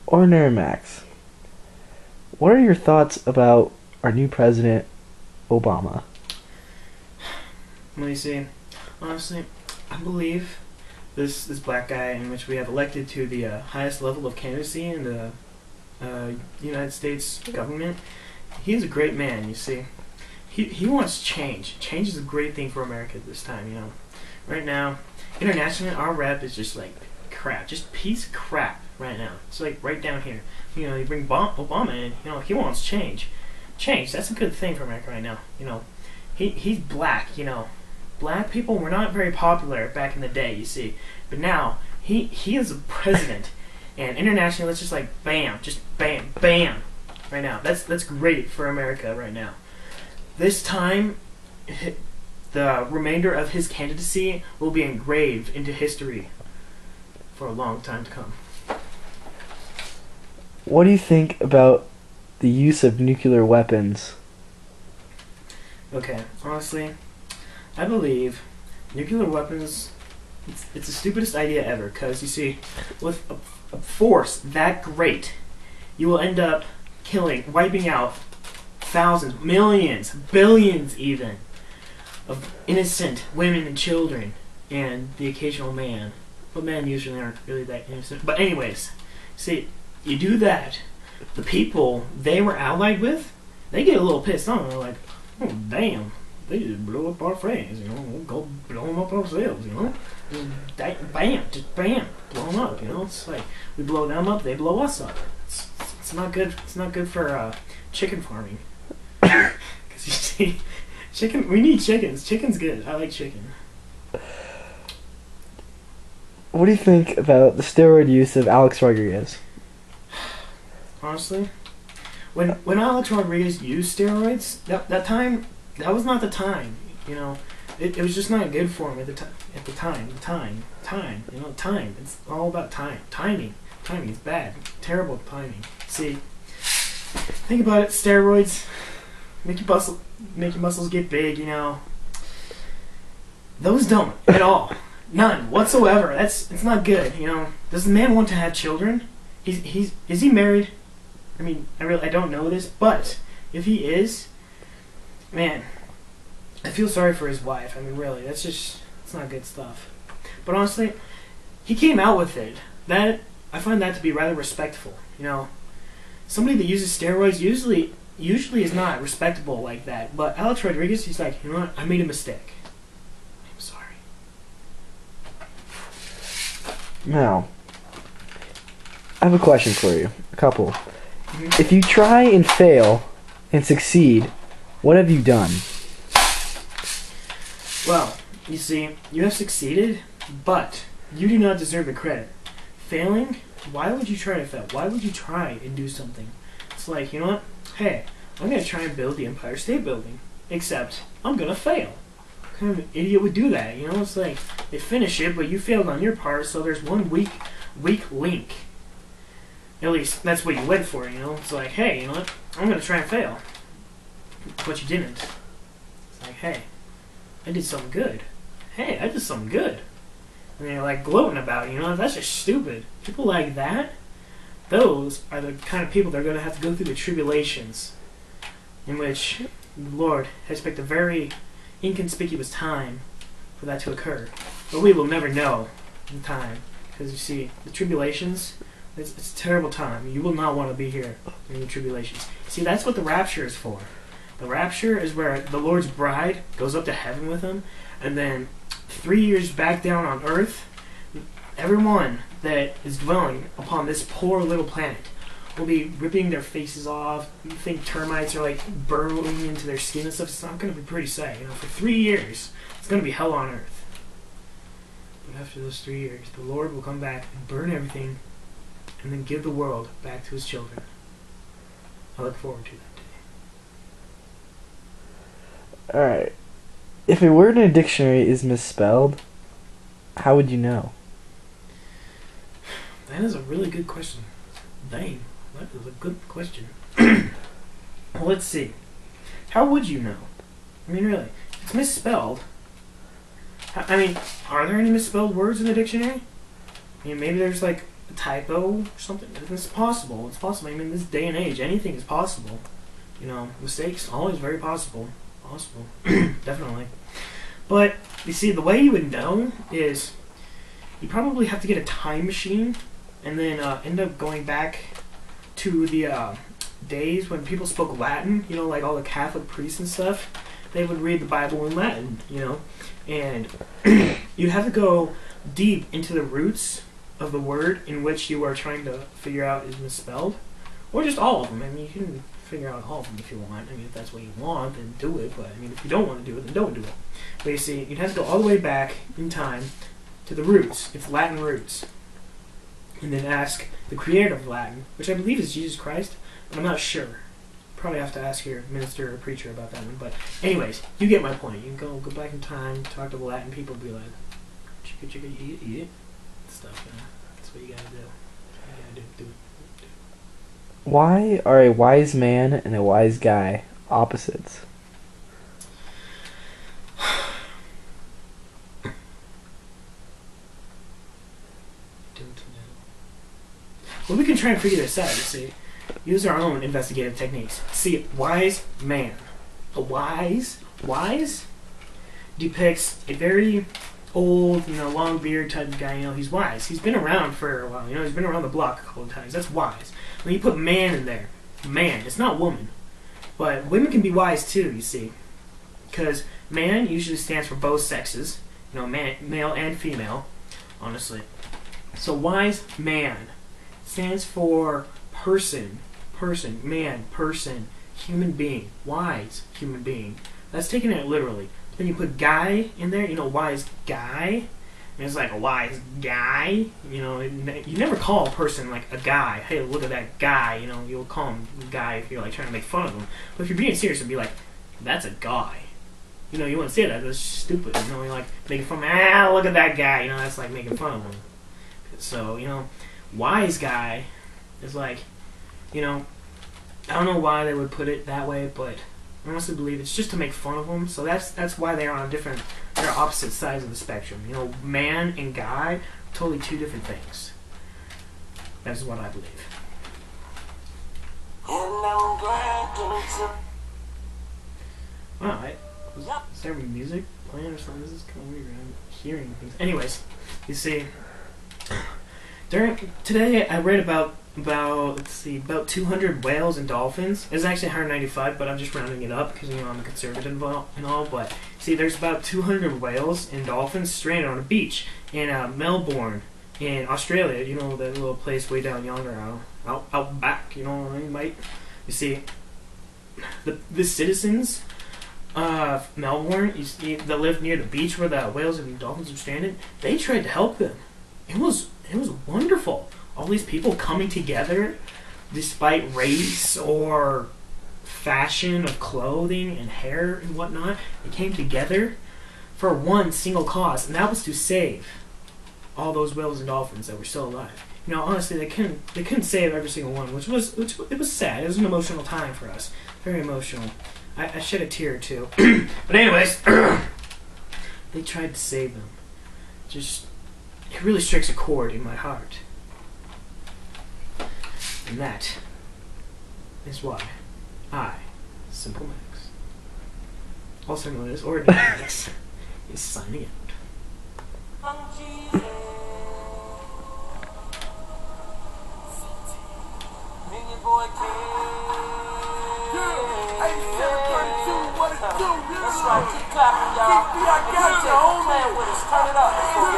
Ordinary Max, what are your thoughts about our new president, Obama? Let me see. Honestly, I believe this black guy, in which we have elected to the highest level of candidacy in the United States government, he is a great man. You see, he wants change. Change is a great thing for America at this time. Right now, internationally, our rep is just like crap, just piece of crap right now. It's like right down here. You bring Obama in. He wants change. Change. That's a good thing for America right now. He's black. Black people were not very popular back in the day. You see, but now he is a president, and internationally, it's just like bam, just bam, bam. Right now, that's great for America right now. This time, the remainder of his candidacy will be engraved into history for a long time to come. What do you think about the use of nuclear weapons? Okay, honestly, I believe nuclear weapons, it's the stupidest idea ever, because you see, with a force that great, you will end up wiping out thousands, millions, billions even, of innocent women and children, and the occasional man. But men usually aren't really that innocent. But anyways, see, you do that, the people they were allied with, they get a little pissed off. They're like, oh, damn, they just blew up our friends, we'll go blow them up ourselves, bam, just bam, blow them up, it's like, we blow them up, they blow us up. It's not good, for chicken farming. Because you see, we need chickens. Chicken's good. I like chicken. What do you think about the steroid use of Alex Rodriguez? Honestly, when Alex Rodriguez used steroids, that time, that was not the time. It was just not good for him at the time. Time. It's all about time. Timing is bad. Terrible timing. See, think about it. Steroids make your muscles get big. Those don't at all. None whatsoever. It's not good. Does the man want to have children? Is he married? I don't know this, but if he is, man, I feel sorry for his wife. Really, it's not good stuff. But honestly, he came out with it. I find that to be rather respectful. Somebody that uses steroids usually is not respectable like that. But Alex Rodriguez, he's like, you know what? I made a mistake. I'm sorry. Now, I have a question for you. A couple. Mm-hmm. If you try and fail and succeed, what have you done? Well, you see, you have succeeded, but you do not deserve the credit. Failing? Why would you try to fail? Why would you try and do something? It's like, you know what? Hey, I'm going to try and build the Empire State Building. Except, I'm going to fail. What kind of an idiot would do that? It's like, they finish it, but you failed on your part, so there's one weak link. At least, that's what you went for, It's like, hey, you know what? I'm going to try and fail. But you didn't. It's like, hey, I did something good. Hey, I did something good. And they're like gloating about it, that's just stupid. People like that, those are the kind of people that are going to have to go through the tribulations, in which the Lord has picked a very inconspicuous time for that to occur. But we will never know the time, because you see, the tribulations, it's a terrible time. You will not want to be here during the tribulations. See, that's what the rapture is for. The rapture is where the Lord's bride goes up to heaven with him, and then 3 years back down on earth, everyone that is dwelling upon this poor little planet will be ripping their faces off. You think termites are like burrowing into their skin and stuff? It's not going to be pretty sad. For 3 years, it's going to be hell on earth. But after those 3 years, the Lord will come back and burn everything, and then give the world back to his children. I look forward to that day. Alright. If a word in a dictionary is misspelled, how would you know? That is a really good question. Dang, that is a good question. Well, let's see. How would you know? Really, if it's misspelled. Are there any misspelled words in the dictionary? Maybe there's like a typo or something. It's possible. It's possible. I mean, in this day and age, anything is possible. You know, mistakes always very possible. Possible, definitely. But you see, the way you would know is you probably have to get a time machine and then end up going back to the days when people spoke Latin. You know, like all the Catholic priests and stuff. They would read the Bible in Latin. You know, and you have to go deep into the roots of the word in which you are trying to figure out is misspelled, or just all of them. I mean, you can figure out all of them if you want. I mean, if that's what you want, then do it. But I mean, if you don't want to do it, then don't do it. But you see, you'd have to go all the way back in time to the roots, its Latin roots, and then ask the creator of Latin, which I believe is Jesus Christ, but I'm not sure. Probably have to ask your minister or preacher about that one. But anyways, you get my point. You can go back in time, talk to the Latin people, be like, chicka chicka, eat it, stuff. You know? That's what you gotta do. You gotta do it. Why are a wise man and a wise guy opposites? Well, we can try and figure this out, you see. Use our own investigative techniques. See, wise man. A wise depicts a very old, you know, long beard type guy. You know, he's wise. He's been around for a while. You know, he's been around the block a couple of times. That's wise. When you put man in there, man, it's not woman. But women can be wise too, you see. Because man usually stands for both sexes. You know, male and female, honestly. So wise man stands for person, man, person, human being, wise human being. That's taking it literally. Then you put guy in there, you know, wise guy. And it's like a wise guy. You know, you never call a person like a guy. Hey, look at that guy. You know, you'll call him guy if you're like trying to make fun of him. But if you're being serious, it'd be like, that's a guy. You know, you wouldn't say that. That's stupid. You know, you're like making fun of him. Look at that guy. You know, that's like making fun of him. So, you know, wise guy is like, you know, I don't know why they would put it that way, but I honestly believe it's just to make fun of them. So that's why they're on they're opposite sides of the spectrum. You know, man and guy, totally two different things. That's what I believe. Wow, is there music playing or something? This is kind of weird. I'm hearing things. Anyways, you see, today I read about 200 whales and dolphins. It's actually 195, but I'm just rounding it up because, you know, I'm a conservative and all. But see, there's about 200 whales and dolphins stranded on a beach in Melbourne, in Australia. You know, that little place way down yonder, out back. You know what I mean, mate? You see, the citizens of Melbourne, you see, that live near the beach where the whales and dolphins are stranded, they tried to help them. It was wonderful. All these people coming together despite race or fashion of clothing and hair and whatnot. They came together for one single cause, and that was to save all those whales and dolphins that were still alive. You know, honestly, they couldn't save every single one, which it was sad. It was an emotional time for us. Very emotional. I shed a tear or two. But anyways, they tried to save them. Just, it really strikes a chord in my heart. And that is why I, Simple Max, also known as Ordinary Max, is signing out. That's right, keep clapping, y'all. Keep playing with us, turn it up.